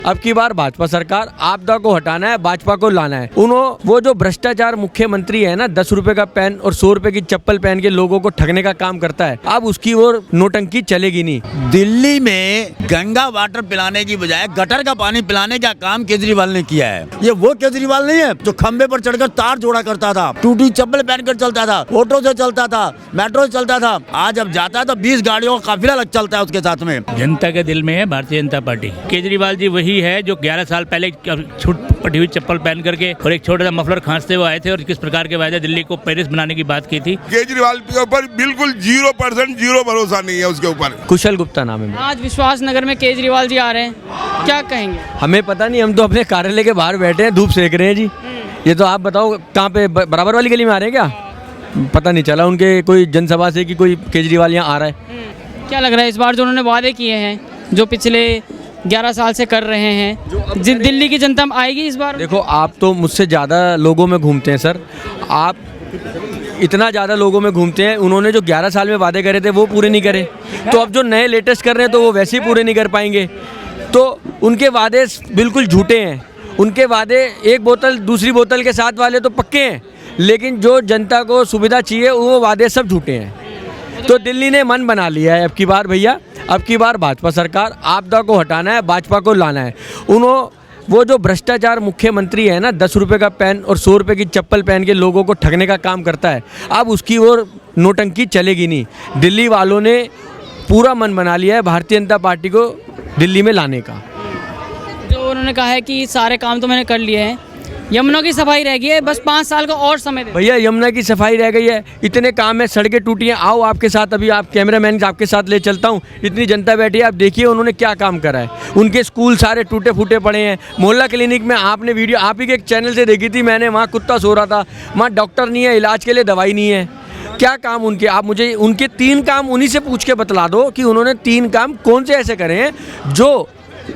अब की बार भाजपा सरकार, आपदा को हटाना है, भाजपा को लाना है। वो जो भ्रष्टाचार मुख्यमंत्री है ना, 10 रुपए का पेन और 100 रुपए की चप्पल पहन के लोगों को ठगने का काम करता है, अब उसकी और नोटंकी चलेगी नहीं। दिल्ली में गंगा वाटर पिलाने की बजाय गटर का पानी पिलाने का काम केजरीवाल ने किया है। ये वो केजरीवाल नहीं है जो खंबे पर चढ़कर तार जोड़ा करता था, टूटी चप्पल पहनकर चलता था, ऑटो से चलता था, मेट्रो से चलता था। आज अब जाता है तो 20 गाड़ियों का काफिला लग चलता है उसके साथ में। जनता के दिल में है भारतीय जनता पार्टी। केजरीवाल जी वही है जो 11 साल पहले छूट पटी हुई चप्पल पहन करके और एक छोटा सा मफलर खांसते हुए आए थे और किस प्रकार के वायदे दिल्ली को पेरिस बनाने की बात की थी। केजरीवाल के ऊपर बिल्कुल 0% जीरो भरोसा नहीं है उसके ऊपर। कुशल गुप्ता नाम है। आज विश्वास नगर में केजरीवाल जी आ रहे हैं, क्या कहेंगे? हमें पता नहीं, हम तो अपने कार्यालय के बाहर बैठे हैं, धूप सेक रहे हैं जी। ये तो आप बताओ कहाँ पे, बराबर वाली गली में आ रहे हैं क्या? पता नहीं चला उनके कोई जनसभा से कि कोई केजरीवाल यहाँ आ रहा है। क्या लग रहा है इस बार जो उन्होंने वादे किए हैं, जो पिछले 11 साल से कर रहे हैं, दिल्ली की जनता आएगी इस बार? देखो, आप तो मुझसे ज़्यादा लोगों में घूमते हैं सर, आप इतना ज़्यादा लोगों में घूमते हैं। उन्होंने जो 11 साल में वादे करे थे वो पूरे नहीं करे, तो अब जो नए लेटेस्ट कर रहे हैं तो वो वैसे ही पूरे नहीं कर पाएंगे। तो उनके वादे बिल्कुल झूठे हैं। उनके वादे एक बोतल दूसरी बोतल के साथ वाले तो पक्के हैं, लेकिन जो जनता को सुविधा चाहिए वो वादे सब झूठे हैं। तो दिल्ली ने मन बना लिया है अब की बार भैया, अब की बार भाजपा सरकार, आपदा को हटाना है, भाजपा को लाना है। वो जो भ्रष्टाचार मुख्यमंत्री है ना, 10 रुपए का पेन और 100 रुपए की चप्पल पहन के लोगों को ठगने का काम करता है, अब उसकी और नोटंकी चलेगी नहीं। दिल्ली वालों ने पूरा मन बना लिया है भारतीय जनता पार्टी को दिल्ली में लाने का। जो उन्होंने कहा है कि सारे काम तो मैंने कर लिए हैं, यमुना की सफाई रह गई है, बस 5 साल का और समय दे। भैया यमुना की सफाई रह गई है, इतने काम है, सड़कें टूटी हैं। आओ आपके साथ, अभी आप कैमरामैन आपके साथ ले चलता हूँ, इतनी जनता बैठी है, आप देखिए उन्होंने क्या काम करा है। उनके स्कूल सारे टूटे फूटे पड़े हैं। मोहल्ला क्लिनिक में आपने वीडियो आप ही के एक चैनल से देखी थी मैंने, वहाँ कुत्ता सो रहा था, वहाँ डॉक्टर नहीं है, इलाज के लिए दवाई नहीं है। क्या काम उनके, आप मुझे उनके 3 काम उन्हीं से पूछ के बतला दो कि उन्होंने 3 काम कौन से ऐसे करे हैं जो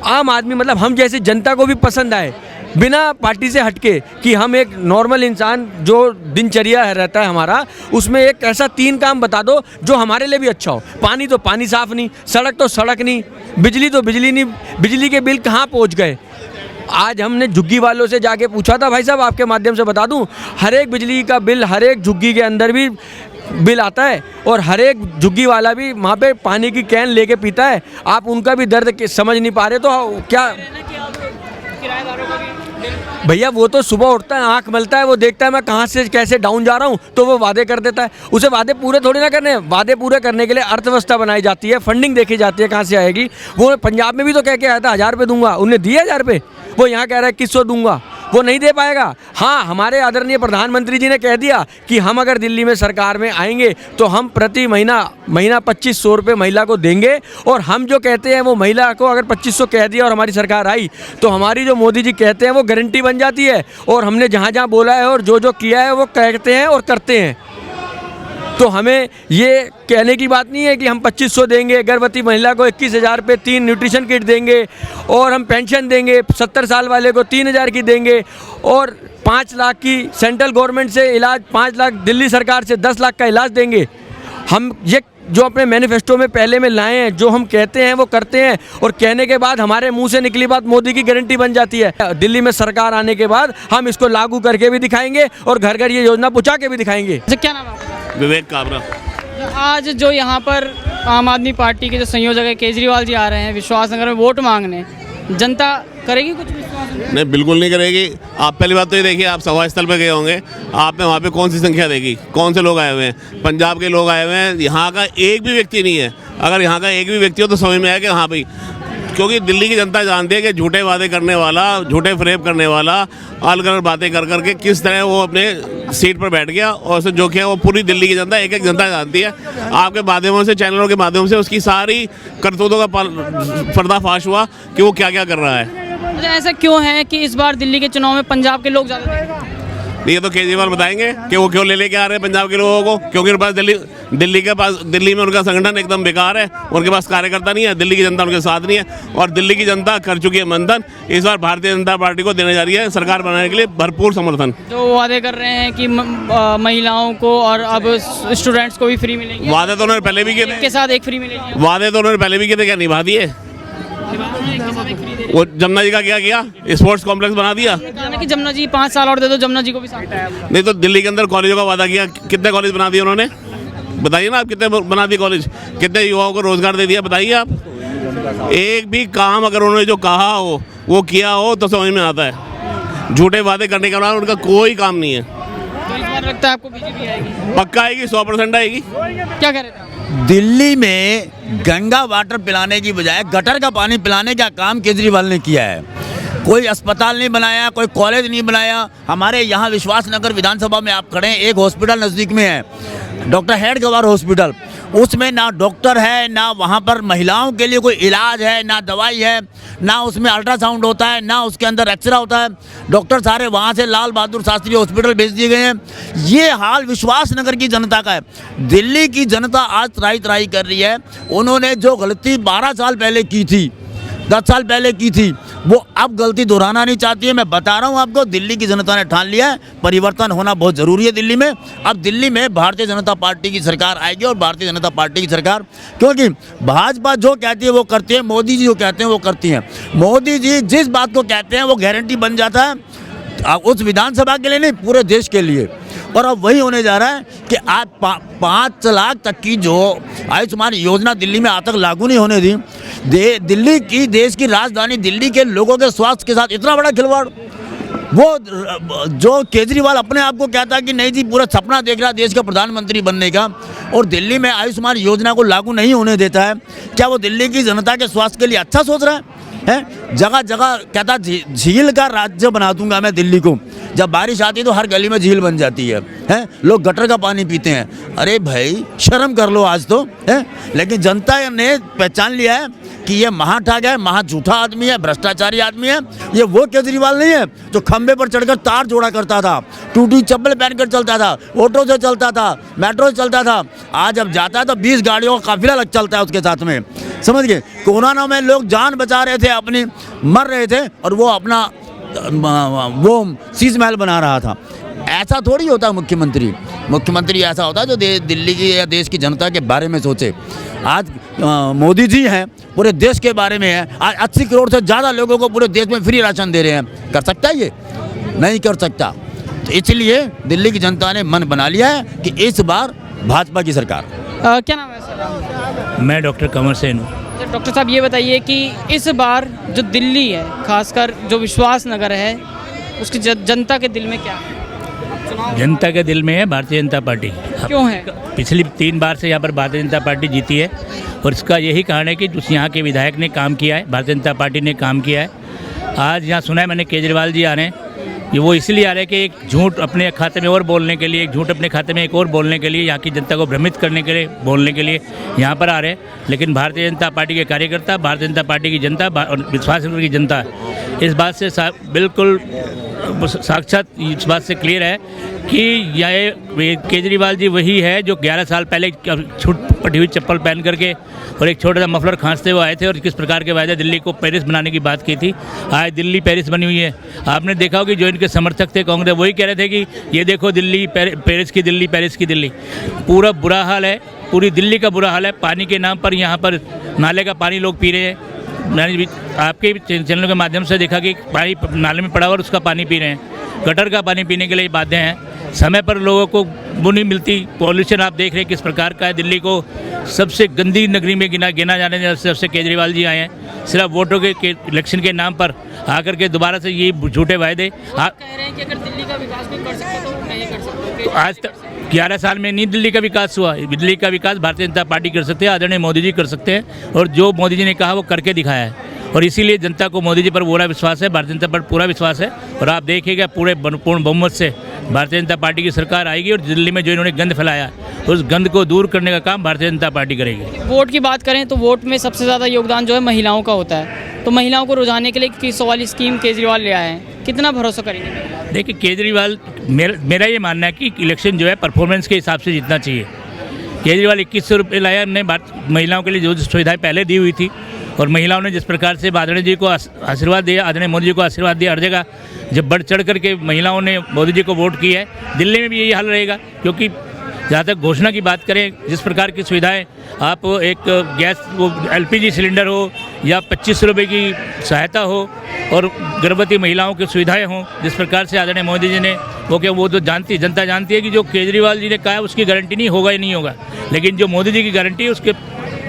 आम आदमी, मतलब हम जैसे जनता को भी पसंद आए, बिना पार्टी से हटके, कि हम एक नॉर्मल इंसान जो दिनचर्या रहता है हमारा, उसमें एक ऐसा 3 काम बता दो जो हमारे लिए भी अच्छा हो। पानी तो पानी साफ नहीं, सड़क तो सड़क नहीं, बिजली तो बिजली नहीं, बिजली के बिल कहाँ पहुँच गए। आज हमने झुग्गी वालों से जाके पूछा था, भाई साहब आपके माध्यम से बता दूं, हर एक बिजली का बिल हर एक झुग्गी के अंदर भी बिल आता है और हर एक झुग्गी वाला भी वहाँ पे पानी की कैन लेके पीता है। आप उनका भी दर्द समझ नहीं पा रहे, तो क्या भैया, वो तो सुबह उठता है, आंख मलता है, वो देखता है मैं कहाँ से कैसे डाउन जा रहा हूँ, तो वो वादे कर देता है। उसे वादे पूरे थोड़ी ना करने, वादे पूरे करने के लिए अर्थव्यवस्था बनाई जाती है, फंडिंग देखी जाती है कहाँ से आएगी। वो पंजाब में भी तो कह के आया था 1000 रुपये दूंगा, उन्हें दिए 1000 रुपये, वो यहाँ कह रहा है 2100 दूंगा, वो नहीं दे पाएगा। हाँ, हमारे आदरणीय प्रधानमंत्री जी ने कह दिया कि हम अगर दिल्ली में सरकार में आएंगे तो हम प्रति महीना 2500 रुपये महिला को देंगे, और हम जो कहते हैं वो महिला को अगर 2500 कह दिया और हमारी सरकार आई तो हमारी जो मोदी जी कहते हैं वो गारंटी बन जाती है। और हमने जहाँ जहाँ बोला है और जो जो किया है वो कहते हैं और करते हैं। तो हमें ये कहने की बात नहीं है कि हम 2500 देंगे, गर्भवती महिला को 21,000 रुपये 3 न्यूट्रिशन किट देंगे, और हम पेंशन देंगे 70 साल वाले को 3000 की देंगे, और 5 लाख की सेंट्रल गवर्नमेंट से इलाज, 5 लाख दिल्ली सरकार से 10 लाख का इलाज देंगे। हम ये जो अपने मैनिफेस्टो में पहले में लाए हैं, जो हम कहते हैं वो करते हैं, और कहने के बाद हमारे मुंह से निकली बात मोदी की गारंटी बन जाती है। दिल्ली में सरकार आने के बाद हम इसको लागू करके भी दिखाएंगे और घर घर ये योजना पहुँचा के भी दिखाएंगे। क्या नाम है? विवेक काबरा। आज जो यहाँ पर आम आदमी पार्टी के जो संयोजक है केजरीवाल जी आ रहे हैं विश्वास नगर में वोट मांगने, जनता करेगी कुछ विश्वास? नहीं, बिल्कुल नहीं करेगी। आप पहली बात तो ये देखिए, आप सभा स्थल पे गए होंगे, आपने वहाँ पे कौन सी संख्या देखी, कौन से लोग आए हुए हैं? पंजाब के लोग आए हुए हैं, यहाँ का एक भी व्यक्ति नहीं है। अगर यहाँ का एक भी व्यक्ति हो तो समझ में आया कि हाँ भाई, क्योंकि दिल्ली की जनता जानती है कि झूठे वादे करने वाला, झूठे फ्रेब करने वाला, अलग अलग बातें कर करके किस तरह वो अपने सीट पर बैठ गया, और उसे जो किया वो पूरी दिल्ली की जनता, एक एक जनता जानती है। आपके माध्यमों से, चैनलों के माध्यम से उसकी सारी करतूतों का पर्दाफाश हुआ कि वो क्या क्या कर रहा है। ऐसा क्यों है कि इस बार दिल्ली के चुनाव में पंजाब के लोग ज़्यादा? ये तो केजरीवाल बताएंगे कि वो क्यों ले के आ रहे हैं पंजाब के लोगों को, क्योंकि उनके पास दिल्ली में उनका संगठन एकदम बेकार है, उनके पास कार्यकर्ता नहीं है, दिल्ली की जनता उनके साथ नहीं है, और दिल्ली की जनता कर चुकी है मंथन। इस बार भारतीय जनता पार्टी को देने जा रही है सरकार बनाने के लिए भरपूर समर्थन। जो वादे कर रहे हैं कि महिलाओं को और अब स्टूडेंट्स को भी फ्री मिलेगी, वादे तो उन्होंने पहले भी किए थे, के साथ एक फ्री मिलेगी, वादे तो उन्होंने पहले भी किए थे, क्या निभा दिए? वो जमुना जी का क्या किया, स्पोर्ट्स कॉम्प्लेक्स बना दिया। कहा ना कि जमुना जी 5 साल और दे दो, जमुना जी को भी साथ। नहीं तो दिल्ली के अंदर कॉलेजों का वादा किया, कितने कॉलेज बना दिए उन्होंने, बताइए ना आप, कितने बना दिए कॉलेज, कितने युवाओं को रोजगार दे दिया, बताइए आप। एक भी काम अगर उन्होंने जो कहा हो वो किया हो तो समझ में आता है। झूठे वादे करने के बाद उनका कोई काम नहीं है। तो इस बार लगता है आपको बीजेपी आएगी? पक्का आएगी, 100% आएगी। क्या कह रहे थे? दिल्ली में गंगा वाटर पिलाने की बजाय गटर का पानी पिलाने का काम केजरीवाल ने किया है। कोई अस्पताल नहीं बनाया, कोई कॉलेज नहीं बनाया। हमारे यहाँ विश्वास नगर विधानसभा में आप खड़े हैं, एक हॉस्पिटल नज़दीक में है, डॉक्टर हेडगेवार हॉस्पिटल। उसमें ना डॉक्टर है, ना वहाँ पर महिलाओं के लिए कोई इलाज है, ना दवाई है, ना उसमें अल्ट्रासाउंड होता है, ना उसके अंदर एक्सरे होता है। डॉक्टर सारे वहाँ से लाल बहादुर शास्त्री हॉस्पिटल भेज दिए गए हैं। ये हाल विश्वास नगर की जनता का है। दिल्ली की जनता आज त्राही कर रही है। उन्होंने जो गलती 12 साल पहले की थी, 10 साल पहले की थी, वो अब गलती दोहराना नहीं चाहती है। मैं बता रहा हूँ आपको, दिल्ली की जनता ने ठान लिया है, परिवर्तन होना बहुत ज़रूरी है दिल्ली में। अब दिल्ली में भारतीय जनता पार्टी की सरकार आएगी, और भारतीय जनता पार्टी की सरकार, क्योंकि भाजपा जो कहती है वो करती है, मोदी जी जो कहते हैं वो करती हैं। मोदी जी जिस बात को कहते हैं वो गारंटी बन जाता है, उस विधानसभा के लिए नहीं, पूरे देश के लिए। और अब वही होने जा रहा है कि आज 5 लाख तक की जो आयुष्मान योजना दिल्ली में आज तक लागू नहीं होने दी। दिल्ली की, देश की राजधानी दिल्ली के लोगों के स्वास्थ्य के साथ इतना बड़ा खिलवाड़। वो जो केजरीवाल अपने आप को कहता है कि नहीं जी पूरा सपना देख रहा है देश का प्रधानमंत्री बनने का, और दिल्ली में आयुष्मान योजना को लागू नहीं होने देता है, क्या वो दिल्ली की जनता के स्वास्थ्य के लिए अच्छा सोच रहा है? जगह जगह कहता झील का राज्य बना दूंगा मैं दिल्ली को। जब बारिश आती है तो हर गली में झील बन जाती है? लोग गटर का पानी पीते हैं। अरे भाई शर्म कर लो आज तो, है? लेकिन जनता ने पहचान लिया है कि ये महाठग है, महा झूठा आदमी है, भ्रष्टाचारी आदमी है। ये वो केजरीवाल नहीं है जो खंबे पर चढ़कर तार जोड़ा करता था, टूटी चप्पल पहनकर चलता था, ऑटो से चलता था, मेट्रो से चलता था। आज अब जाता है तो 20 गाड़ियों का काफिला लग चलता है उसके साथ में, समझ गए? कोरोना में लोग जान बचा रहे थे अपनी, मर रहे थे, और वो अपना वो शीश महल बना रहा था। ऐसा थोड़ी होता मुख्यमंत्री। मुख्यमंत्री ऐसा होता है जो दिल्ली की या देश की जनता के बारे में सोचे। आज मोदी जी हैं, पूरे देश के बारे में है। आज 80 करोड़ से ज़्यादा लोगों को पूरे देश में फ्री राशन दे रहे हैं। कर सकता है ये? नहीं कर सकता। तो इसलिए दिल्ली की जनता ने मन बना लिया है कि इस बार भाजपा की सरकार। क्या नाम है सर? मैं डॉक्टर कंवर सेन हूँ। डॉक्टर साहब ये बताइए कि इस बार जो दिल्ली है, खासकर जो विश्वास नगर है, उसकी जनता के दिल में क्या है? जनता के दिल में है भारतीय जनता पार्टी। क्यों है? पिछली 3 बार से यहाँ पर भारतीय जनता पार्टी जीती है, और इसका यही कारण है कि उस यहाँ के विधायक ने काम किया है, भारतीय जनता पार्टी ने काम किया है। आज यहाँ सुना है मैंने केजरीवाल जी आ रहे हैं, ये वो इसलिए आ रहे हैं कि एक झूठ अपने खाते में और बोलने के लिए, एक झूठ अपने खाते में एक और बोलने के लिए, यहाँ की जनता को भ्रमित करने के लिए, बोलने के लिए यहाँ पर आ रहे हैं। लेकिन भारतीय जनता पार्टी के कार्यकर्ता, भारतीय जनता पार्टी की जनता और विश्वास नगर की जनता इस बात से बिल्कुल साक्षात इस बात से क्लियर है कि यह केजरीवाल जी वही है जो 11 साल पहले छूट पटी हुई चप्पल पहन करके और एक छोटा सा मफलर खांसते हुए आए थे, और किस प्रकार के वायदे दिल्ली को पेरिस बनाने की बात की थी। आज दिल्ली पेरिस बनी हुई है। आपने देखा हो कि जो इनके समर्थक थे कांग्रेस, वही कह रहे थे कि ये देखो दिल्ली पेरिस की दिल्ली, पेरिस की दिल्ली। पूरा बुरा हाल है, पूरी दिल्ली का बुरा हाल है। पानी के नाम पर यहाँ पर नाले का पानी लोग पी रहे हैं। मैंने भी आपके चैनलों के माध्यम से देखा कि पानी नाले में पड़ा हुआ और उसका पानी पी रहे हैं। गटर का पानी पीने के लिए बाध्य हैं। समय पर लोगों को वो नहीं मिलती। पॉल्यूशन आप देख रहे हैं किस प्रकार का है। दिल्ली को सबसे गंदी नगरी में गिना जाने जब से केजरीवाल जी आए हैं, सिर्फ वोटों के इलेक्शन के नाम पर आकर के दोबारा से ये झूठे वायदे। आप कह रहे हैं कि अगर दिल्ली का विकास नहीं कर सकते तो नहीं कर सकते। तो आज तक 11 साल में नहीं दिल्ली का विकास हुआ। दिल्ली का विकास भारतीय जनता पार्टी कर सकते हैं, आदरणीय मोदी जी कर सकते हैं, और जो मोदी जी ने कहा वो करके दिखाया है। और इसीलिए जनता को मोदी जी पर पूरा विश्वास है, भारतीय जनता पर पूरा विश्वास है। और आप देखिएगा पूरे पूर्ण बहुमत से भारतीय जनता पार्टी की सरकार आएगी, और दिल्ली में जो इन्होंने गंद फैलाया उस गंद को दूर करने का काम भारतीय जनता पार्टी करेगी। वोट की बात करें तो वोट में सबसे ज़्यादा योगदान जो है महिलाओं का होता है। तो महिलाओं को रुझाने के लिए 2100 वाली स्कीम केजरीवाल ले आए हैं, कितना भरोसा करेंगे? देखिए केजरीवाल, मेरा ये मानना है कि इलेक्शन जो है परफॉर्मेंस के हिसाब से जीतना चाहिए। केजरीवाल 2100 रुपये लाया, हमने महिलाओं के लिए जो सुविधाएं पहले दी हुई थी, और महिलाओं ने जिस प्रकार से आदरणीय जी को आशीर्वाद दिया, आदरणीय मोदी जी को आशीर्वाद दिया, हर जगह जब बढ़ चढ़ करके महिलाओं ने मोदी जी को वोट किया है। दिल्ली में भी यही हाल रहेगा, क्योंकि जहाँ तक घोषणा की बात करें, जिस प्रकार की सुविधाएं, आप एक गैस वो LPG सिलेंडर हो या 25 रुपये की सहायता हो और गर्भवती महिलाओं की सुविधाएं हों, जिस प्रकार से आदरणीय मोदी जी ने वो तो जनता जानती है कि जो केजरीवाल जी ने कहा है उसकी गारंटी नहीं होगा ही नहीं होगा, लेकिन जो मोदी जी की गारंटी है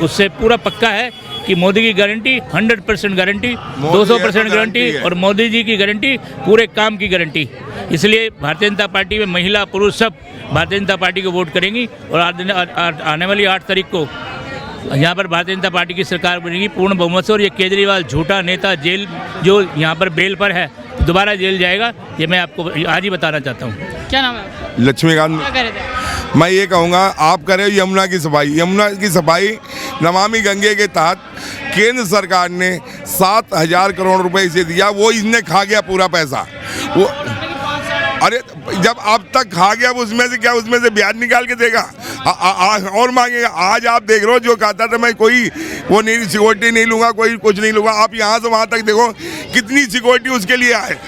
उससे पूरा पक्का है कि मोदी की गारंटी 100% गारंटी, 200% गारंटी और मोदी जी की गारंटी पूरे काम की गारंटी। इसलिए भारतीय जनता पार्टी में महिला पुरुष सब भारतीय जनता पार्टी को वोट करेंगी और आने वाली 8 तारीख को यहाँ पर भारतीय जनता पार्टी की सरकार बनेगी पूर्ण बहुमत से। और ये केजरीवाल झूठा नेता जेल जो यहाँ पर बेल पर है दोबारा जेल जाएगा, ये मैं आपको आज ही बताना चाहता हूँ। क्या नाम है आपका? लक्ष्मीकांत। क्या कह रहे थे? मैं ये कहूँगा, आप करें यमुना की सफाई। यमुना की सफाई नमामि गंगे के तहत केंद्र सरकार ने 7,000 करोड़ रुपए इसे दिया, वो इसने खा गया पूरा पैसा। वो अरे जब अब तक खा गया उसमें से क्या, उसमें से ब्याज निकाल के देगा और मांगेगा। आज आप देख रहे हो, जो कहता था मैं कोई वो नहीं सिक्योरिटी नहीं लूँगा, कोई कुछ नहीं लूँगा, आप यहाँ से वहाँ तक देखो कितनी सिक्योरिटी उसके लिए आए।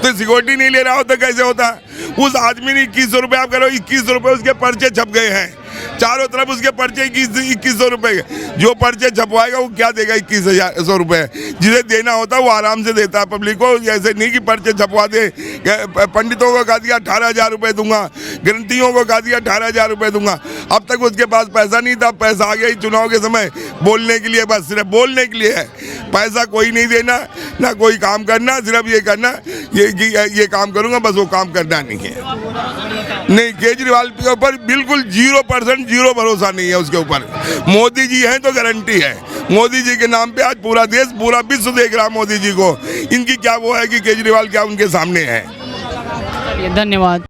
तो सिक्योरिटी नहीं ले रहा होता कैसे होता? उस आदमी ने 2100 रुपये, आप करो 2100 रुपये उसके पर्चे छप गए हैं चारों तरफ, उसके पर्चे 2100 रुपये। जो पर्चे छपवाएगा वो क्या देगा? 2100 रुपये। जिसे देना होता है वो आराम से देता है पब्लिक को, ऐसे नहीं कि पर्चे छपवा दे। पंडितों को कहा दिया 18,000 रुपये दूंगा, ग्रंथियों को कहा दिया 18,000 रुपये दूंगा। अब तक उसके पास पैसा नहीं था, पैसा आ गया ही चुनाव के समय बोलने के लिए, बस सिर्फ बोलने के लिए है। पैसा कोई नहीं देना, ना कोई काम करना, सिर्फ ये करना ये काम करूँगा, बस वो काम करना नहीं है। नहीं, केजरीवाल के ऊपर बिल्कुल 0% जीरो भरोसा नहीं है उसके ऊपर। मोदी जी हैं तो गारंटी है। मोदी जी के नाम पे आज पूरा देश, पूरा विश्व देख रहा मोदी जी को। इनकी क्या वो है कि केजरीवाल क्या उनके सामने है। धन्यवाद।